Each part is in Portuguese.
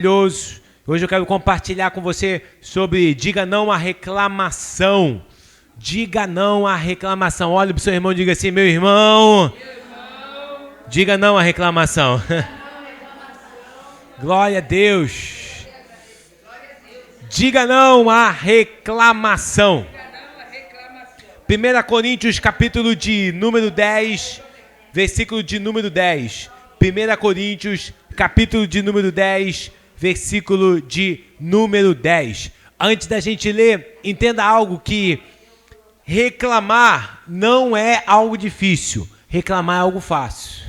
Hoje eu quero compartilhar com você sobre diga não à reclamação. Diga não à reclamação. Olha para o seu irmão e diga assim: meu irmão, diga não à reclamação. Glória a Deus. Diga não à reclamação. 1 Coríntios capítulo de número 10, versículo de número 10. 1 Coríntios capítulo de número 10, versículo de número 10. Antes da gente ler, entenda algo, que reclamar não é algo difícil. Reclamar é algo fácil.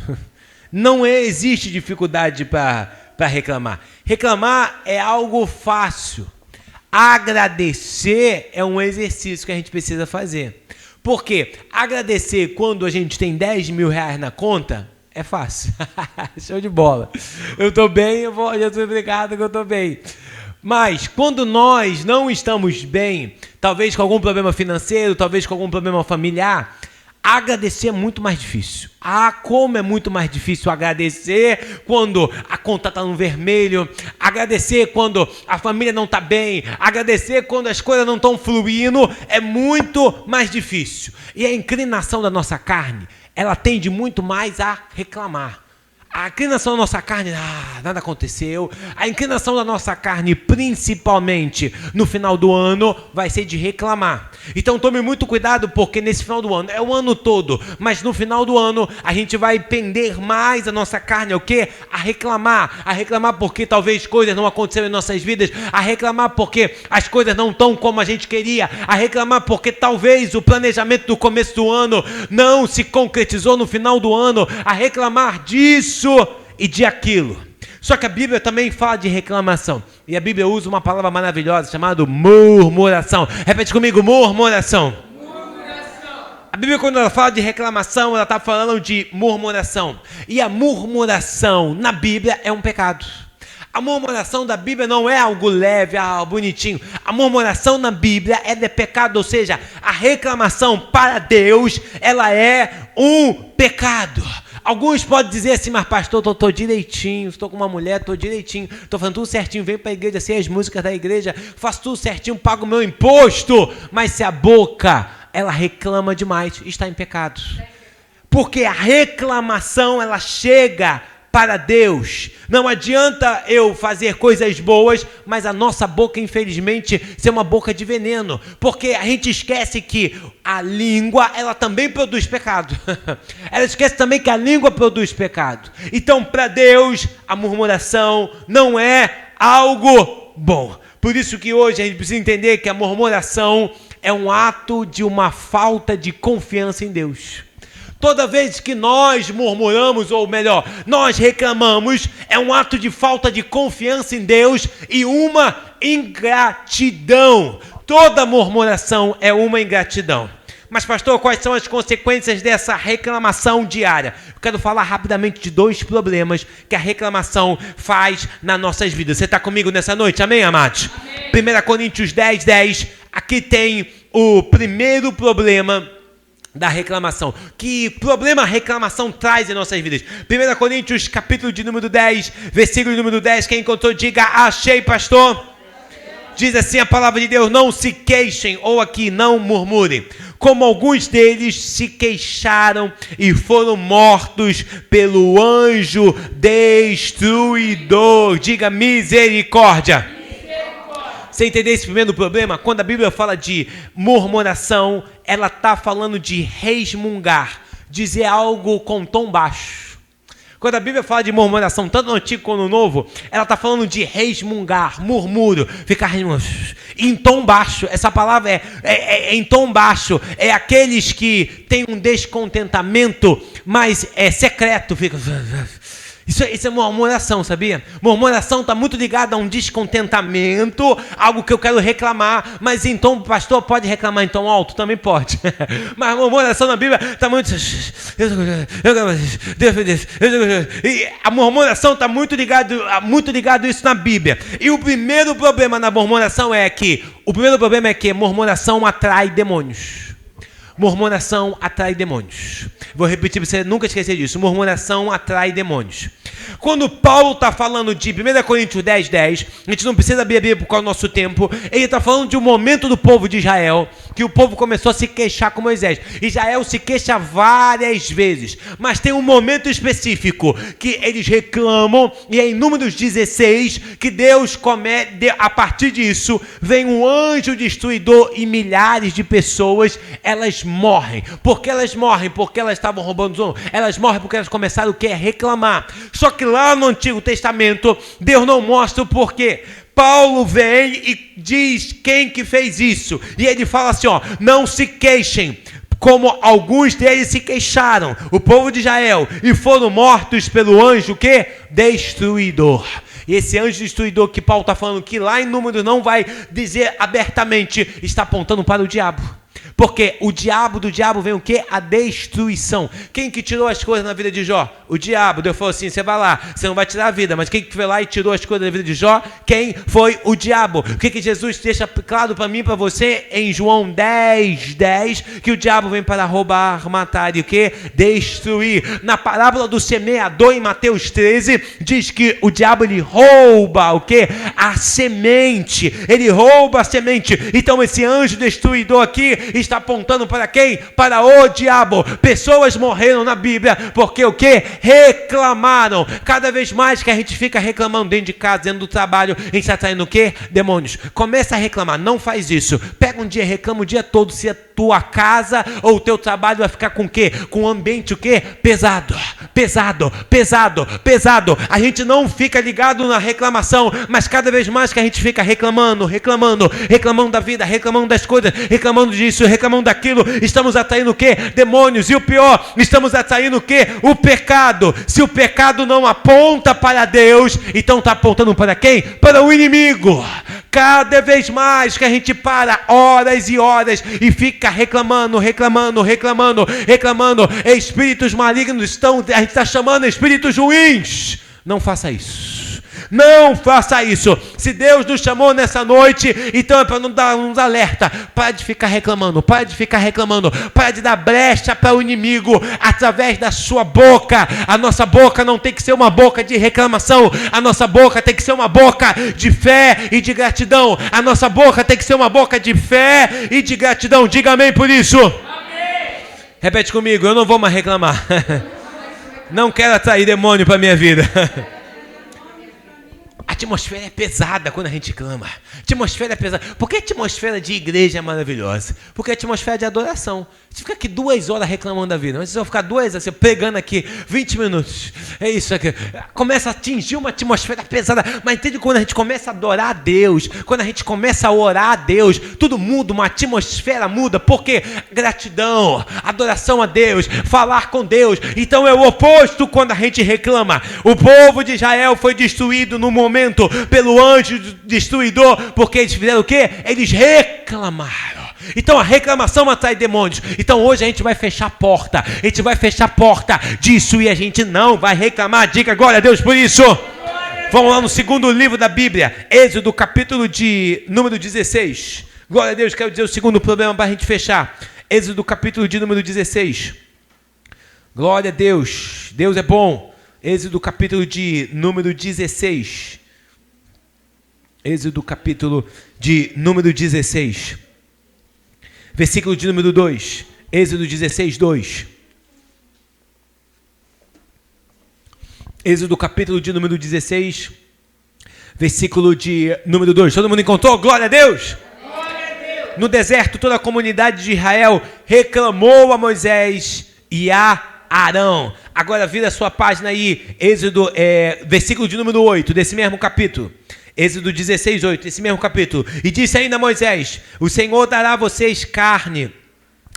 Não existe dificuldade para reclamar. Reclamar é algo fácil. Agradecer é um exercício que a gente precisa fazer. Por quê? Agradecer quando a gente tem 10 mil reais na conta é fácil. Show de bola. Eu estou bem, Jesus, obrigado que eu estou bem. Mas quando nós não estamos bem, talvez com algum problema financeiro, talvez com algum problema familiar, agradecer é muito mais difícil. Como é muito mais difícil agradecer quando a conta está no vermelho, agradecer quando a família não está bem, agradecer quando as coisas não estão fluindo, é muito mais difícil. E a inclinação da nossa carne, ela tende muito mais a reclamar. A inclinação da nossa carne, nada aconteceu. A inclinação da nossa carne, principalmente no final do ano, vai ser de reclamar. Então tome muito cuidado, porque nesse final do ano, é o ano todo, mas no final do ano, a gente vai pender mais a nossa carne, o quê? A reclamar. A reclamar porque talvez coisas não aconteceram em nossas vidas. A reclamar porque as coisas não estão como a gente queria. A reclamar porque talvez o planejamento do começo do ano não se concretizou no final do ano. A reclamar disso e de aquilo. Só que a Bíblia também fala de reclamação. E a Bíblia usa uma palavra maravilhosa chamada murmuração. Repete comigo: murmuração. A Bíblia, quando ela fala de reclamação, ela está falando de murmuração. E a murmuração na Bíblia é um pecado. A murmuração da Bíblia não é algo leve, bonitinho. A murmuração na Bíblia é de pecado, ou seja, a reclamação para Deus, ela é um pecado. Alguns podem dizer assim: mas pastor, estou direitinho, estou com uma mulher, estou direitinho, estou fazendo tudo certinho, venho para a igreja, sei as músicas da igreja, faço tudo certinho, pago o meu imposto. Mas se a boca, ela reclama demais, está em pecado. Porque a reclamação, ela chega para Deus. Não adianta eu fazer coisas boas, mas a nossa boca, infelizmente, ser uma boca de veneno. Porque a gente esquece que a língua, ela também produz pecado. Ela esquece também que a língua produz pecado. Então, para Deus, a murmuração não é algo bom. Por isso que hoje a gente precisa entender que a murmuração é um ato de uma falta de confiança em Deus. Toda vez que nós murmuramos, ou melhor, nós reclamamos, é um ato de falta de confiança em Deus e uma ingratidão. Toda murmuração é uma ingratidão. Mas pastor, quais são as consequências dessa reclamação diária? Eu quero falar rapidamente de 2 problemas que a reclamação faz nas nossas vidas. Você está comigo nessa noite? Amém, amados? Amém. 1 Coríntios 10, 10. Aqui tem o primeiro problema da reclamação. Que problema a reclamação traz em nossas vidas? 1 Coríntios, capítulo de número 10, versículo número 10, quem encontrou, diga: achei, pastor. Diz assim a palavra de Deus: não se queixem, ou aqui, não murmurem, como alguns deles se queixaram e foram mortos pelo anjo destruidor. Diga: misericórdia. Você entender esse primeiro problema? Quando a Bíblia fala de murmuração, ela está falando de resmungar, dizer algo com tom baixo. Quando a Bíblia fala de murmuração, tanto no Antigo quanto no Novo, ela está falando de resmungar, murmúrio, ficar em tom baixo. Essa palavra é em tom baixo. É aqueles que têm um descontentamento, mas é secreto, fica... Isso é murmuração, sabia? Murmuração está muito ligada a um descontentamento, algo que eu quero reclamar, mas então, pastor, pode reclamar em tom alto? Também pode. Mas a murmuração na Bíblia está muito... E a murmuração está muito ligado a isso na Bíblia. E o primeiro problema na murmuração é que... murmuração atrai demônios. Murmuração atrai demônios. Vou repetir para você nunca esquecer disso. Murmuração atrai demônios. Quando Paulo está falando de 1 Coríntios 10:10, a gente não precisa beber por causa do nosso tempo. Ele está falando de um momento do povo de Israel, que o povo começou a se queixar com Moisés. Israel se queixa várias vezes, mas tem um momento específico que eles reclamam, e é em Números 16 que Deus a partir disso, vem um anjo destruidor e milhares de pessoas, elas morrem. Por que elas morrem? Porque elas estavam roubando. Elas morrem porque elas começaram o quê? A reclamar. Só que lá no Antigo Testamento, Deus não mostra o porquê. Paulo vem e diz quem que fez isso. E ele fala assim, ó, não se queixem, como alguns deles se queixaram, o povo de Israel, e foram mortos pelo anjo que? Destruidor. E esse anjo destruidor que Paulo está falando, que lá em Números não vai dizer abertamente, está apontando para o diabo. Porque do diabo vem o quê? A destruição. Quem que tirou as coisas na vida de Jó? O diabo. Deus falou assim, você vai lá, você não vai tirar a vida. Mas quem que foi lá e tirou as coisas da vida de Jó? Quem foi? O diabo. O que Jesus deixa claro para mim e para você em João 10:10? Que o diabo vem para roubar, matar e o quê? Destruir. Na parábola do semeador em Mateus 13, diz que o diabo ele rouba o quê? A semente. Ele rouba a semente. Então esse anjo destruidor aqui está apontando para quem? Para o diabo. Pessoas morreram na Bíblia porque o que? Reclamaram. Cada vez mais que a gente fica reclamando dentro de casa, dentro do trabalho, a gente está traindo o que? Demônios. Começa a reclamar, não faz isso. Pega um dia, reclama o dia todo se a tua casa ou o teu trabalho vai ficar com o quê? Com um ambiente o quê? Pesado. A gente não fica ligado na reclamação, mas cada vez mais que a gente fica reclamando da vida, reclamando das coisas, reclamando disso, reclamando daquilo, estamos atraindo o quê? Demônios. E o pior, estamos atraindo o quê? O pecado. Se o pecado não aponta para Deus, então está apontando para quem? Para o inimigo. Cada vez mais que a gente para horas e horas e fica reclamando, espíritos malignos a gente está chamando espíritos ruins. Não faça isso. Não faça isso. Se Deus nos chamou nessa noite, então é para nos alerta. Para de ficar reclamando. Para de dar brecha para o inimigo através da sua boca. A nossa boca não tem que ser uma boca de reclamação. A nossa boca tem que ser uma boca de fé e de gratidão. A nossa boca tem que ser uma boca de fé e de gratidão. Diga amém por isso. Amém. Repete comigo, eu não vou mais reclamar. Não quero atrair demônio para a minha vida. A atmosfera é pesada quando a gente clama. Atmosfera é pesada. Por que a atmosfera de igreja é maravilhosa? Porque a atmosfera de adoração. Você fica aqui 2 horas reclamando da vida. Mas vocês vão ficar 2 horas assim, pregando aqui 20 minutos. É isso aqui. Começa a atingir uma atmosfera pesada. Mas entende quando a gente começa a adorar a Deus, quando a gente começa a orar a Deus, tudo muda, uma atmosfera muda. Por quê? Gratidão, adoração a Deus, falar com Deus. Então é o oposto quando a gente reclama. O povo de Israel foi destruído no momento pelo anjo destruidor, porque eles fizeram o quê? Eles reclamaram. Então a reclamação atrai demônios. Então hoje a gente vai fechar a porta. A gente vai fechar a porta disso e a gente não vai reclamar. Diga glória a Deus por isso. Vamos lá no segundo livro da Bíblia, Êxodo, capítulo de número 16. Glória a Deus, quero dizer o segundo problema para a gente fechar. Êxodo, capítulo de número 16. Glória a Deus, Deus é bom. Êxodo, capítulo de número 16. Êxodo, capítulo de número 16. Versículo de número 2. Êxodo 16, 2. Êxodo, capítulo de número 16. Versículo de número 2. Todo mundo encontrou? Glória a Deus! Glória a Deus! No deserto, toda a comunidade de Israel reclamou a Moisés e a Arão. Agora vira a sua página aí. Êxodo, versículo de número 8, desse mesmo capítulo. Êxodo 16, 8, esse mesmo capítulo. E disse ainda a Moisés: o Senhor dará a vocês carne.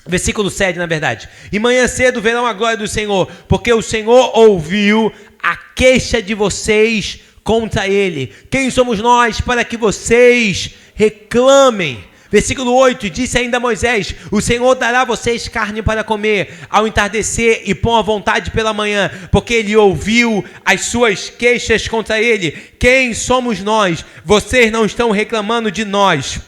Versículo 7, na verdade. E manhã cedo verão a glória do Senhor, porque o Senhor ouviu a queixa de vocês contra ele. Quem somos nós para que vocês reclamem? Versículo 8, disse ainda a Moisés: o Senhor dará a vocês carne para comer ao entardecer e pão à vontade pela manhã, porque ele ouviu as suas queixas contra ele. Quem somos nós? Vocês não estão reclamando de nós.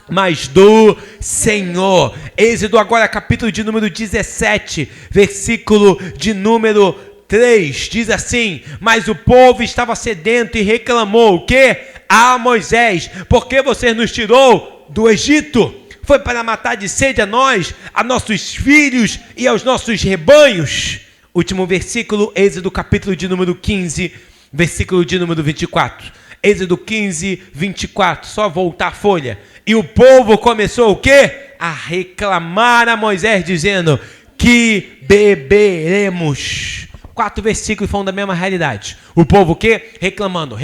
mas do Senhor. Êxodo agora, capítulo de número 17, versículo de número 3, diz assim: mas o povo estava sedento e reclamou o quê? A Moisés: por que você nos tirou do Egito? Foi para matar de sede a nós, a nossos filhos e aos nossos rebanhos. Último versículo, Êxodo capítulo de número 15, versículo de número 24. Êxodo 15, 24, só voltar a folha. E o povo começou o quê? A reclamar a Moisés, dizendo: que beberemos. 4 versículos falam da mesma realidade. O povo o quê? Reclamando.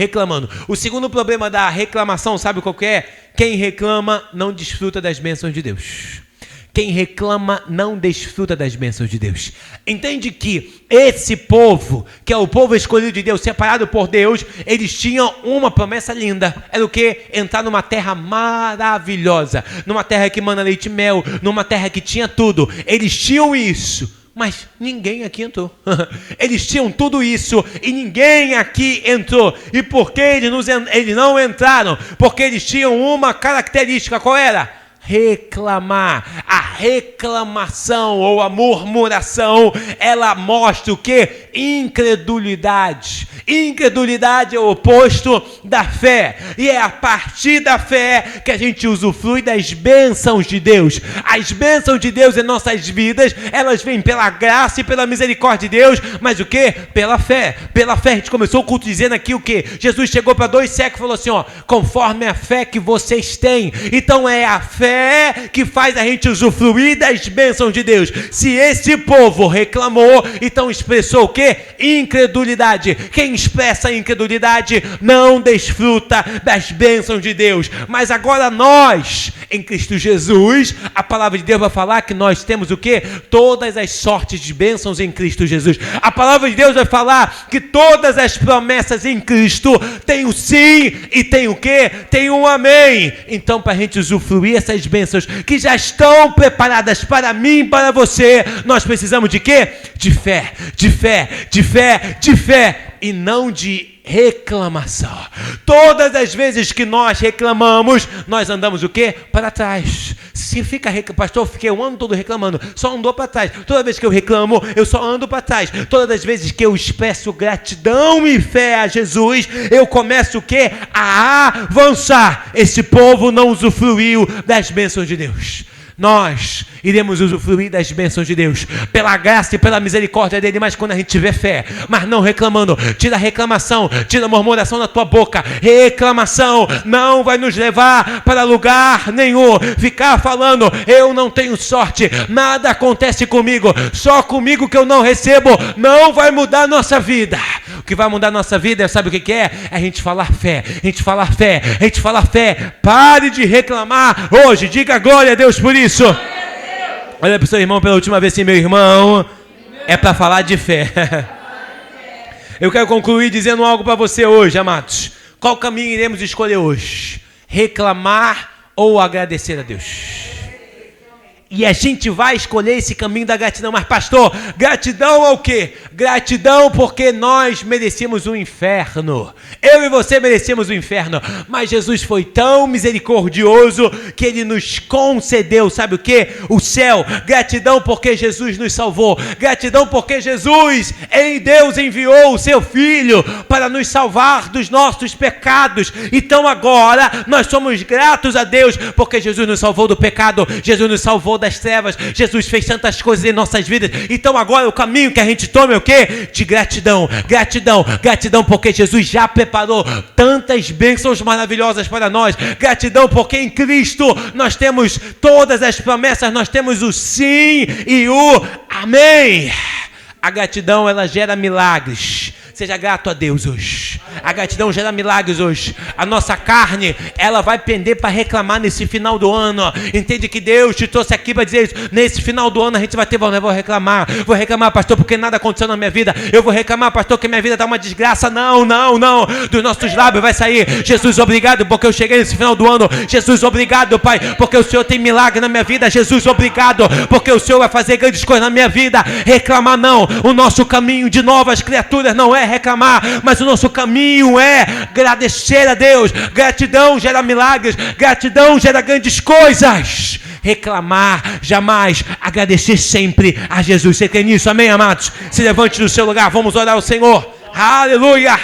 O segundo problema da reclamação, sabe qual que é? Quem reclama não desfruta das bênçãos de Deus. Quem reclama não desfruta das bênçãos de Deus. Entende que esse povo, que é o povo escolhido de Deus, separado por Deus, eles tinham uma promessa linda. Era o quê? Entrar numa terra maravilhosa, numa terra que mana leite e mel, numa terra que tinha tudo. Eles tinham isso, mas ninguém aqui entrou. Eles tinham tudo isso e ninguém aqui entrou. E por que eles não entraram? Porque eles tinham uma característica. Qual era? Reclamar. A reclamação ou a murmuração, ela mostra o quê? Incredulidade. Incredulidade é o oposto da fé. E é a partir da fé que a gente usufrui das bênçãos de Deus. As bênçãos de Deus em nossas vidas, elas vêm pela graça e pela misericórdia de Deus, mas o quê? Pela fé. Pela fé. A gente começou o culto dizendo aqui o quê? Jesus chegou para 2 cegos e falou assim, ó: conforme a fé que vocês têm. Então é a fé que faz a gente usufruir das bênçãos de Deus. Se esse povo reclamou, então expressou o quê? Incredulidade. Quem expressa incredulidade não desfruta das bênçãos de Deus. Mas agora nós, em Cristo Jesus, a palavra de Deus vai falar que nós temos o quê? Todas as sortes de bênçãos em Cristo Jesus. A palavra de Deus vai falar que todas as promessas em Cristo tem o sim e tem o quê? Tem um amém. Então, para a gente usufruir essas bênçãos que já estão preparadas para mim e para você, nós precisamos de quê? De fé, de fé, de fé, de fé, e não de reclamação. Todas as vezes que nós reclamamos, nós andamos o quê? Para trás. Se fica pastor, eu fiquei o ano todo reclamando, só andou para trás. Toda vez que eu reclamo, eu só ando para trás. Todas as vezes que eu expresso gratidão e fé a Jesus, eu começo o quê? A avançar. Esse povo não usufruiu das bênçãos de Deus. Nós iremos usufruir das bênçãos de Deus, pela graça e pela misericórdia dele, mas quando a gente tiver fé, mas não reclamando. Tira a reclamação, tira a murmuração da tua boca. Reclamação não vai nos levar para lugar nenhum. Ficar falando, eu não tenho sorte, nada acontece comigo, só comigo que eu não recebo, não vai mudar a nossa vida. O que vai mudar a nossa vida, sabe o que é? É a gente falar fé, a gente falar fé, a gente falar fé. Pare de reclamar hoje, diga glória a Deus por isso. Olha para o seu irmão pela última vez, sim, meu irmão, é para falar de fé. Eu quero concluir dizendo algo para você hoje, amados. Qual caminho iremos escolher hoje? Reclamar ou agradecer a Deus? E a gente vai escolher esse caminho da gratidão. Mas pastor, gratidão ao quê? Gratidão porque nós merecíamos o inferno. Eu e você merecíamos o inferno. Mas Jesus foi tão misericordioso que ele nos concedeu, sabe o quê? O céu. Gratidão porque Jesus nos salvou. Gratidão porque Jesus, em Deus, enviou o seu Filho para nos salvar dos nossos pecados. Então agora nós somos gratos a Deus porque Jesus nos salvou do pecado. Jesus nos salvou das trevas. Jesus fez tantas coisas em nossas vidas. Então agora o caminho que a gente toma é o quê? De gratidão, gratidão, gratidão porque Jesus já preparou tantas bênçãos maravilhosas para nós. Gratidão porque em Cristo nós temos todas as promessas, nós temos o sim e o amém. A gratidão, ela gera milagres. Seja grato a Deus hoje. A gratidão gera milagres hoje. A nossa carne, ela vai pender para reclamar nesse final do ano. Entende que Deus te trouxe aqui para dizer isso. Nesse final do ano a gente vai ter, eu vou reclamar. Vou reclamar, pastor, porque nada aconteceu na minha vida. Eu vou reclamar, pastor, que minha vida está uma desgraça. Não. Dos nossos lábios vai sair: Jesus, obrigado porque eu cheguei nesse final do ano. Jesus, obrigado, Pai, porque o Senhor tem milagre na minha vida. Jesus, obrigado porque o Senhor vai fazer grandes coisas na minha vida. Reclamar não. O nosso caminho de novas criaturas não é reclamar, mas o nosso caminho caminho é agradecer a Deus. Gratidão gera milagres, gratidão gera grandes coisas. Reclamar jamais, agradecer sempre a Jesus. Você crê nisso? Amém, amados? Se levante do seu lugar, vamos orar ao Senhor. Aleluia!